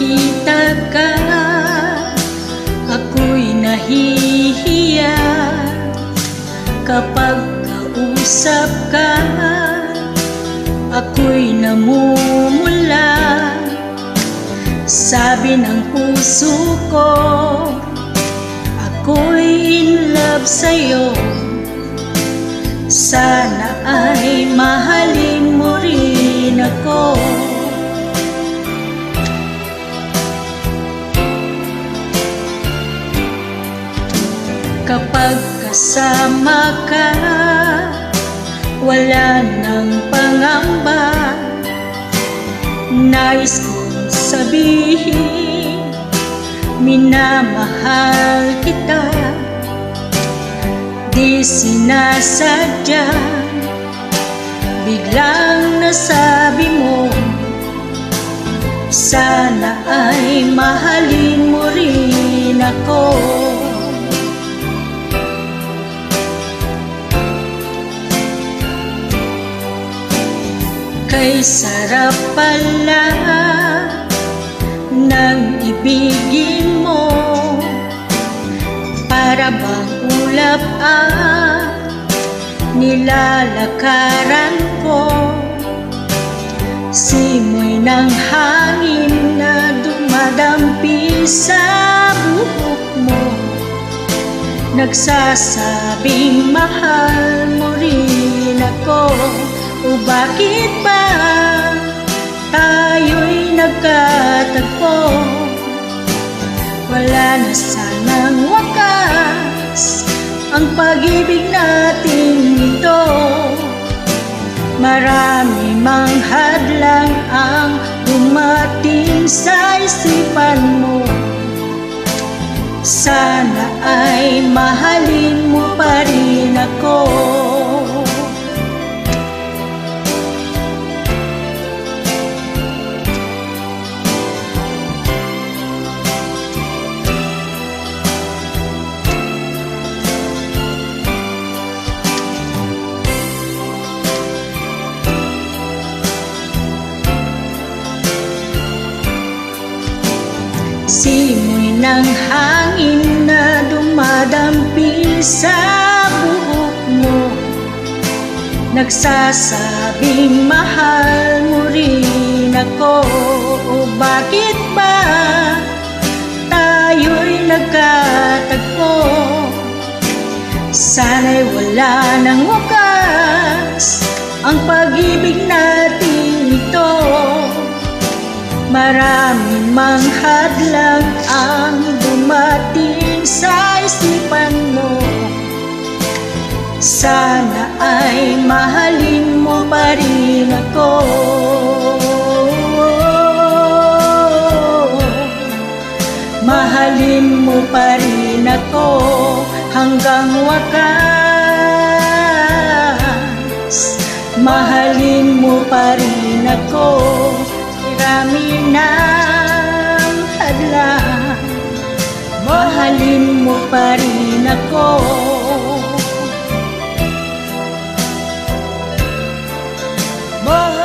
nakikita ka, ako'y nahihiya. Kapag kausap ka, ako'y namumula. Sabi ng puso ko, ako'y in love sa'yo. Sana ay mahalin mo rin ako. Kapag kasama ka, wala nang pangamba. Nais kong sabihin, minamahal kita. Di sinasadya, biglang nasabi mo, sana ay mahalin mo rin ako. Kay sarap pala ng ibigin mo, para bang ulap ang nilalakaran ko. Simoy ng hangin na dumadampi sa buhok mo, nagsasabing mahal mo rin ako. O bakit ba tayo'y nagkatagpo? Wala na sanang wakas ang pag-ibig natin ito. Marami mang hadlang ang dumating sa isipan mo. Sana ay mahalin mo pa rin ako. Simoy ng hangin na dumadampi sa buhok mo, nagsasabing mahal mo rin ako. O bakit ba tayo'y nagkatagpo? Sana'y wala nang wakas ang pag-ibig natin ito. Marami mang hadlang ang dumating sa isipan mo. Sana ay mahalin mo pa rin ako. Mahalin mo pa rin ako hanggang wakas. Mahalin mo pa rin ako. Marami ng hadlang, mahalin mo pa rin ako. Mahalin